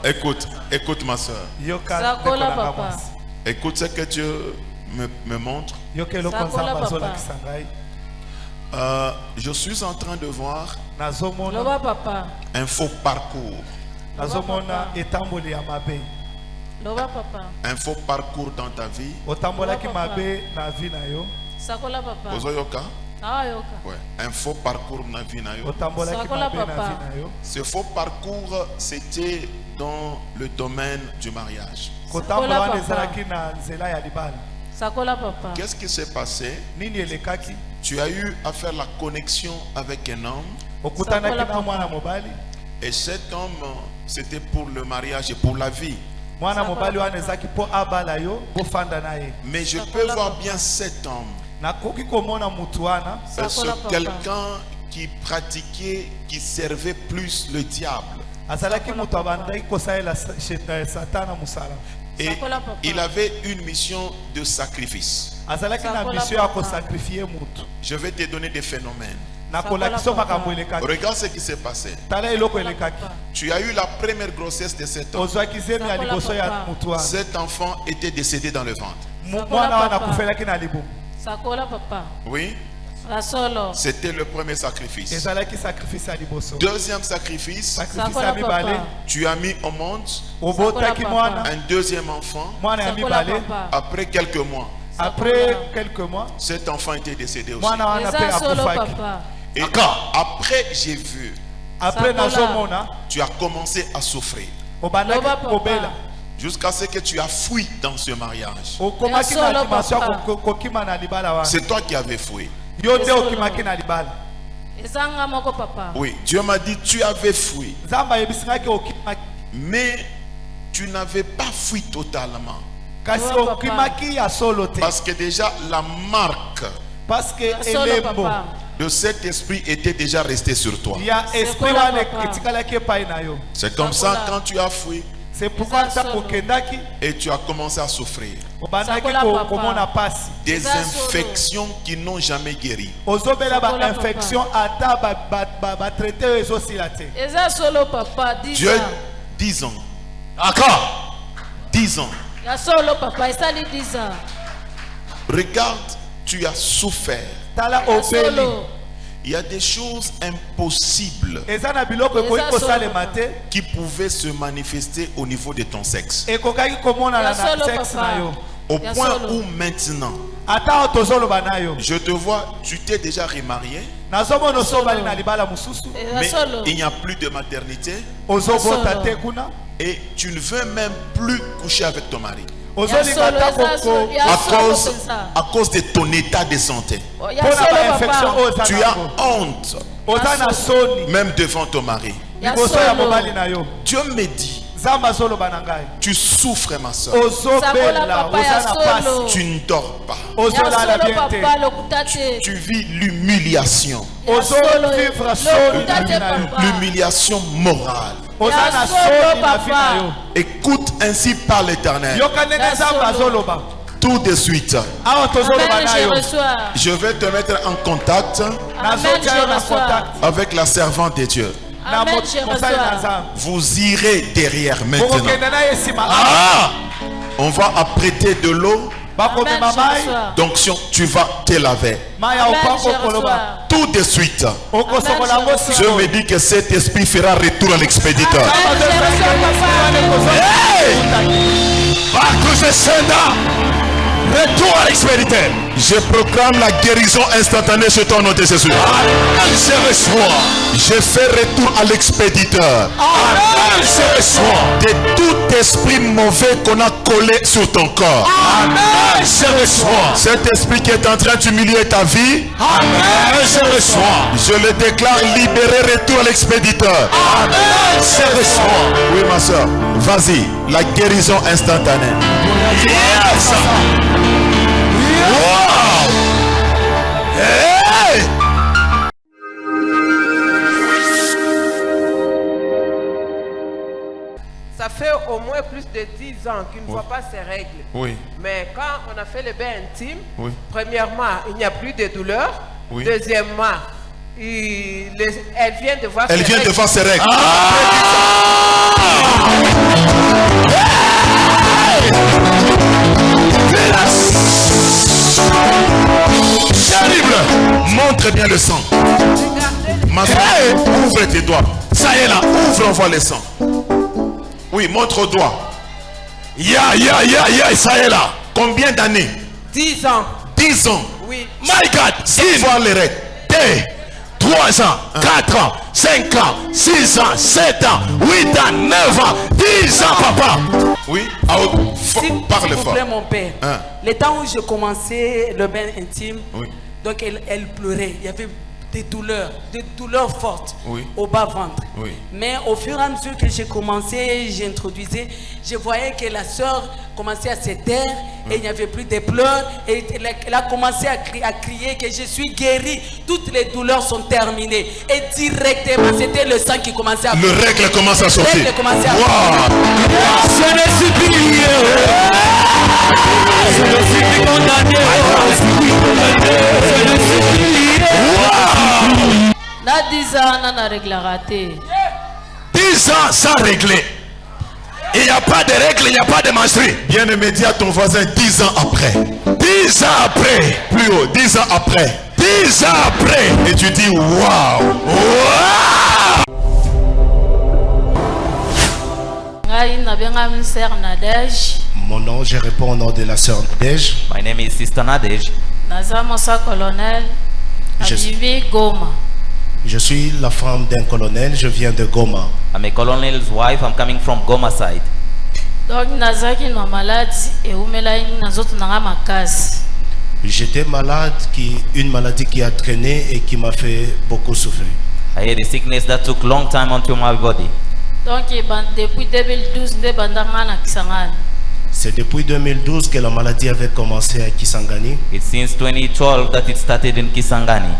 Écoute ma soeur. Écoute ce que Dieu me montre. Je suis en train de voir un faux parcours. Un faux parcours dans ta vie. Ouais. Un faux parcours dans ta vie. Ce faux parcours, c'était dans le domaine du mariage. Qu'est-ce qui s'est passé? Tu as eu à faire la connexion avec un homme. Et cet homme, c'était pour le mariage et pour la vie. Mais je peux voir bien cet homme. C'est quelqu'un qui pratiquait, qui servait plus le diable. Et il avait une mission de sacrifice. Je vais te donner des phénomènes. Regarde ce qui s'est passé. Tu as eu la première grossesse de cet homme. Cet enfant était décédé dans le ventre. Oui. C'était le premier sacrifice. Deuxième sacrifice, tu as mis au monde un deuxième enfant. Après quelques mois, cet enfant était décédé aussi. Et après j'ai vu, tu as commencé à souffrir jusqu'à ce que tu as fui dans ce mariage. C'est toi qui avais fui. Oui, Dieu m'a dit tu avais fui. Mais tu n'avais pas fui totalement. Parce que déjà la marque de cet esprit était déjà restée sur toi. C'est comme ça quand tu as fui et tu as commencé à souffrir. Des infections qui n'ont jamais guéri. 10 ans. D'accord. 10 ans. Regarde, tu as souffert. Il y a des choses impossibles qui pouvaient se manifester au niveau de ton sexe. Au point où maintenant, je te vois, tu t'es déjà remarié, mais il n'y a plus de maternité et tu ne veux même plus coucher avec ton mari. À cause de ton état de santé. Tu as honte même devant ton mari. Dieu me dit, tu souffres ma soeur. Tu ne dors pas. Tu vis l'humiliation. L'humiliation morale. Écoute ainsi par l'Éternel. Tout de suite, je vais te mettre en contact avec la servante de Dieu. Vous irez derrière maintenant. On va apprêter de l'eau. Donc tu vas te laver. Tout de suite, je me dis que cet esprit fera retour à l'expéditeur. Retour à l'expéditeur. Je proclame la guérison instantanée sur ton nom de Jésus. Je fais retour à l'expéditeur. De tout esprit mauvais qu'on a collé sur ton corps. Cet esprit qui est en train d'humilier ta vie. Je le déclare libéré, retour à l'expéditeur. Oui ma soeur, vas-y, la guérison instantanée. Yes. Wow. Hey. Ça fait au moins plus de 10 ans qu'il ne voit pas ses règles. Oui. Mais quand on a fait le bain intime, premièrement, il n'y a plus de douleur. Deuxièmement, elle vient de voir ses règles. Elle vient de voir ses règles. Montre bien le sang. Ouvre tes doigts. Ça y est là. Ouvre, on voit le sang. Oui, montre au doigt. Ça y est là. Combien d'années? 10 ans. 10 ans. Oui. My God. Sans voir les règles. 3 ans, 4 ans, 5 ans, 6 ans, 7 ans, 8 ans, 9 ans, 10 ans, papa. Oui, parle fort. Mon père, le temps où je commençais le bain intime, donc elle pleurait. Il y avait des douleurs fortes au bas-ventre. Mais au fur et à mesure que j'ai commencé, j'introduisais, je voyais que la soeur commençait à se taire et il n'y avait plus de pleurs. Et elle a commencé à crier que je suis guérie. Toutes les douleurs sont terminées. Et directement, c'était le sang qui commençait à... Le règle commence à sortir. Le règle commençait à... Je ne suis plus lié. Je ne suis plus condamné. Je ne suis plus lié. Dans 10 ans, on a réglé raté. 10 ans sans régler. Il n'y a pas de règle, il n'y a pas de menstrues. Bien aimé, dis à ton voisin 10 ans après. 10 ans après. Plus haut, 10 ans après. 10 ans après. Et tu dis waouh. Waouh. Mon nom, je réponds au nom de la sœur Nadège. My name is Sister Nadège. Je suis la femme d'un colonel, je viens de Goma. I'm a colonel's wife, I'm coming from Goma side. J'étais malade, une maladie qui a traîné et qui m'a fait beaucoup souffrir. I had a sickness that took long time onto my body. Depuis 2012, c'est depuis 2012 que la maladie avait commencé à Kisangani. It's since 2012 that it started in Kisangani.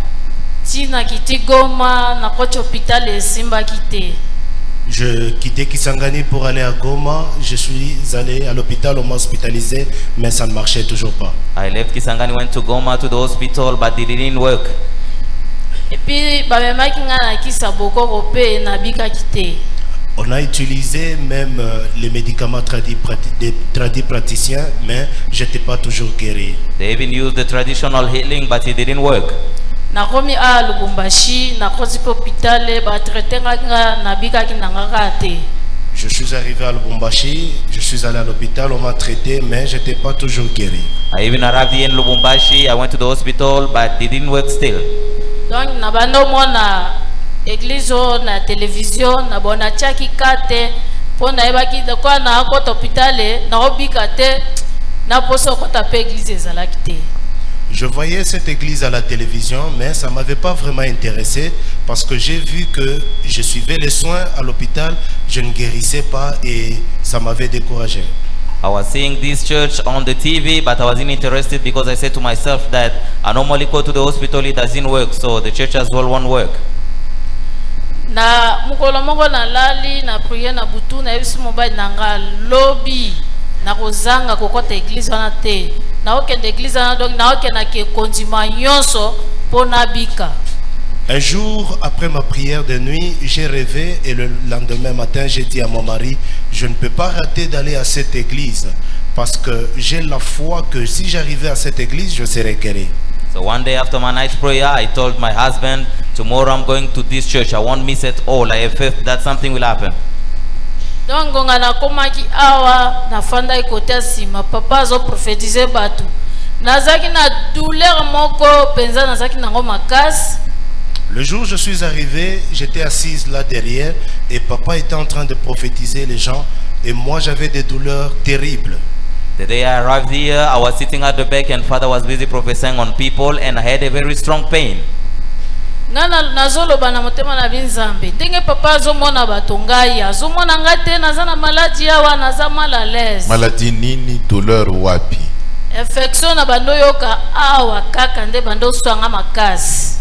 Je quittais Kisangani pour aller à Goma. Je suis allé à l'hôpital, on m'a hospitalisé, mais ça ne marchait toujours pas. I left Kisangani, went to Goma to the hospital, but it didn't work. Et puis, on a utilisé même les médicaments tradis praticiens, mais je n'étais pas toujours guéri. They even used the traditional healing, but it didn't work. Je suis arrivé à Lubumbashi, je suis allé à l'hôpital, on m'a traité, mais je n'étais pas toujours guéri. I even arrived in Lubumbashi, I went to the hospital, but it didn't work still. Donc, église na télévision na bona chaki kate pona ebaki de kwa na ko hôpital na obika te na poso ko tape église ezalaki te. Je voyais cette église à la télévision, mais ça m'avait pas vraiment intéressé parce que j'ai vu que je suivais les soins à l'hôpital, je ne guérissais pas et ça m'avait découragé. I was seeing this church on the TV, but I wasn't interested because I said to myself that I normally go to the hospital, it doesn't work, so the church as well won't work. Na mukolo moko na lali na prier na butu na yesu mobile nanga lobby na kozanga kokota église wana te na okende église wana donc na okenda ke kondima nyonso pona bika. Un jour après ma prière de nuit, j'ai rêvé et le lendemain matin j'ai dit à mon mari, je ne peux pas rater d'aller à cette église parce que j'ai la foi que si j'arrivais à cette église, je serais guéri. So one day after my night prayer, I told my husband, tomorrow I'm going to this church. I won't miss it all. I have faith that something will happen. Donc on a komaki awa na fanda ikote sima papa zo prophétiser batu. Nazaki na douleur moko penza nazaki nango makasi. Le jour où je suis arrivé, j'étais assise là derrière et papa était en train de prophétiser les gens et moi j'avais des douleurs terribles. The day I arrived here, I was sitting at the back and father was busy prophesying on people and I had a very strong pain. Ngana nazoloba na motema na binzambe. Ndenge papa azomona bato ngai, azomona ngate nazana maladie awa naza mal à l'aise. Maladie nini, douleur wapi? Infection na bando yoka awa kaka nde bando swanga makasi.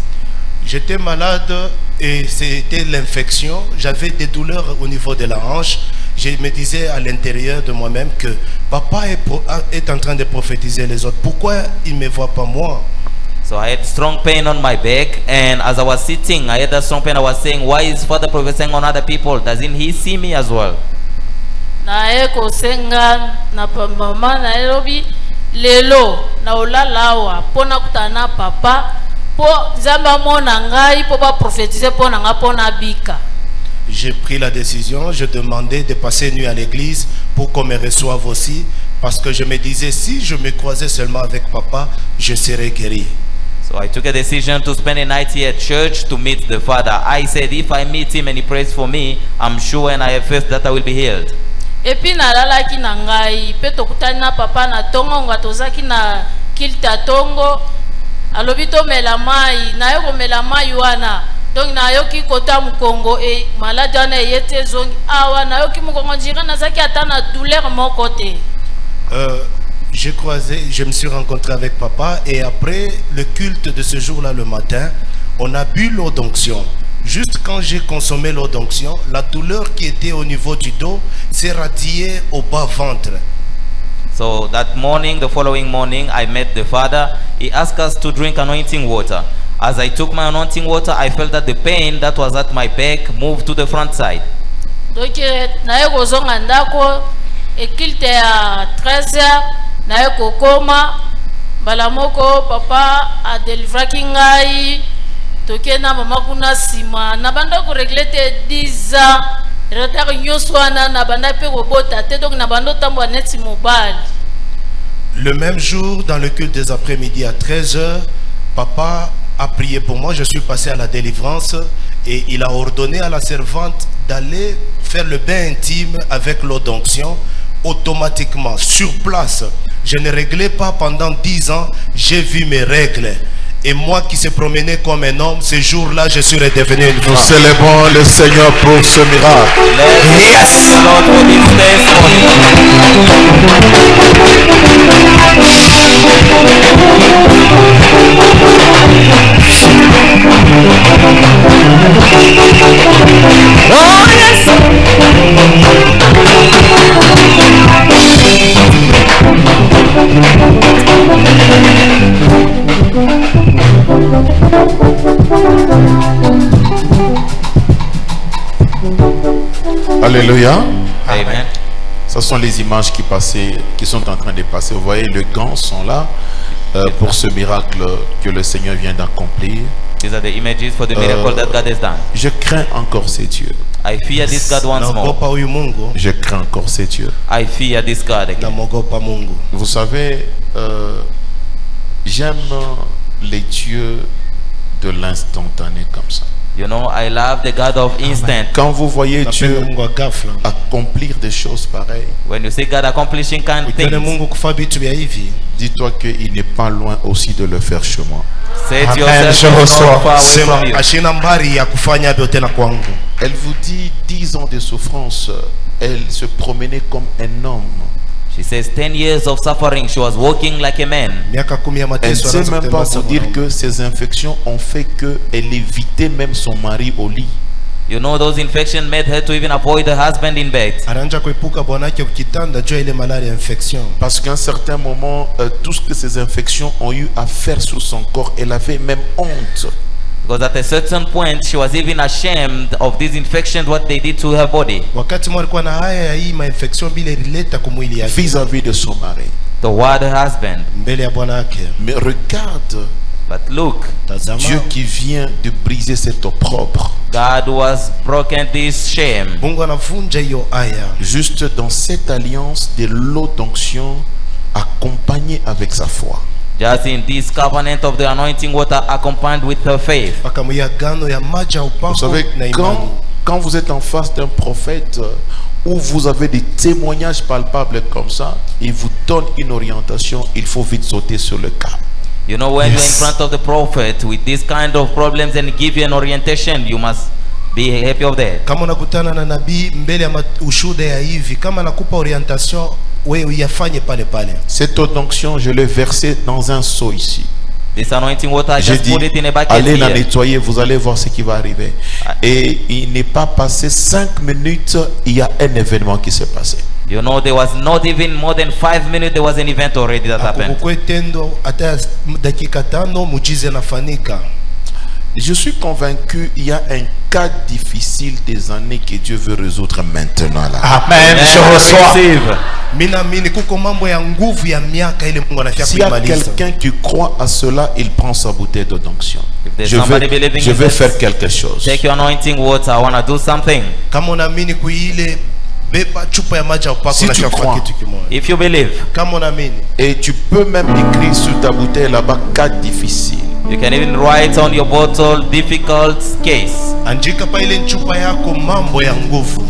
J'étais malade et c'était l'infection. J'avais des douleurs au niveau de la hanche. Je me disais à l'intérieur de moi-même que papa est en train de prophétiser les autres. Pourquoi il ne me voit pas moi? So I had strong pain on my back, and as I was sitting, I had that strong pain. I was saying, why is father prophesying on other people? Doesn't he see me as well? Na eko senga na mama na elobi lelo na olalawa pona kutana papa J'ai pris la décision, je demandais de passer une nuit à l'église pour qu'on me reçoive aussi, parce que je me disais, si je me croisais seulement avec papa, je serais guéri. So I took a decision to spend a night here at church to meet the Father. I said, if I meet him and he prays for me, I'm sure and I have faith that I will be healed. Et puis nalalaki na ngai pe tokutani na papa na tongo nga tozaki na kilta tongo alobi to mela mai na yo mela mai wana donc na yo ki kota mukongo e malade wana yete zongi awa na yo ki mukongo njira na zaki ata na douleur mon côté. Je me suis rencontré avec papa et après le culte de ce jour-là le matin, on a bu l'eau d'onction. Juste quand j'ai consommé l'eau d'onction, la douleur qui était au niveau du dos s'est radiée au bas-ventre. So that morning, the following morning, I met the Father. He asked us to drink anointing water. As I took my anointing water, I felt that the pain that was at my back moved to the front side. Donc na yo kozonga ndako ekilte ya 13h na yo kokoma balamoko papa a delivraki ngai tokena mama kuna sima na banda ko reglete 10 ans retard nyoso wana na banda pe kobota te donc na bando tambo neti mobile. Le même jour dans le culte des après-midi à 13h, papa a prié pour moi, je suis passé à la délivrance et il a ordonné à la servante d'aller faire le bain intime avec l'eau d'onction. Automatiquement, sur place, je ne réglais pas pendant 10 ans, j'ai vu mes règles. Et moi qui se promenais comme un homme, ce jour-là, je suis redevenu une femme. Nous célébrons le Seigneur pour ce miracle. Yes! Lord, for this testimony. Oh yes! Alléluia. Amen. Ce sont les images qui sont en train de passer. Vous voyez, les gants sont là pour ce miracle que le Seigneur vient d'accomplir. These are the images for the miracle that God has done. Je crains encore ces dieux. I fear this God once more. Je crains encore ces dieux. I fear this God again. Vous savez, j'aime les dieux de l'instantané comme ça. You know, I love the God of instant. Quand vous voyez Dieu accomplir des choses pareilles, when you see God accomplishing kind of things, dis-toi qu'il n'est pas loin aussi de le faire chez moi. Say to yourself, not far away from you. Elle vous dit 10 ans de souffrance, elle se promenait comme un homme. She says 10 years of suffering, she was walking like a man. Elle ne sait même pas vous dire que ces infections ont fait qu'elle évitait même son mari au lit. You know, those infections made her to even avoid her husband in bed. Parce qu'à un certain moment, tout ce que ces infections ont eu à faire sur son corps, elle avait même honte. Because at a certain point, she was even ashamed of these infections, what they did to her body. Vis-à-vis de son mari. Toward her husband. Mais regarde, but look, Dieu qui vient de briser cet opprobre. God was broken this shame. Juste dans cette alliance de l'eau d'onction accompagnée avec sa foi. Just in this covenant of the anointing water accompanied with her faith. Vous savez, quand vous êtes en face d'un prophète où vous avez des témoignages palpables comme ça, il vous donne une orientation, il faut vite sauter sur le cap. You know, when you're in front of the prophet with this kind of problems and give you an orientation, you must be happy of that. Cette onction, je l'ai versée dans un seau ici. This anointing water, I J'ai just dit, put it in a bucket allez la here. nettoyer, vous allez voir ce qui va arriver. Et il n'est pas passé 5 minutes, il y a un événement qui s'est passé. You know, there was not even more than 5 minutes, there was an event already that happened. Je suis convaincu il y a un cas difficile des années que Dieu veut résoudre maintenant là. Amen. Je reçois. S'il y a quelqu'un qui croit à cela, il prend sa bouteille de d'onction. Je vais faire quelque chose. Take your anointing water. I want to do something. Si tu crois, If you believe, et tu peux même écrire sur ta bouteille là-bas cas difficile. you can even write on your bottle difficult case. Andika pa ile chupa yako mambo ya nguvu.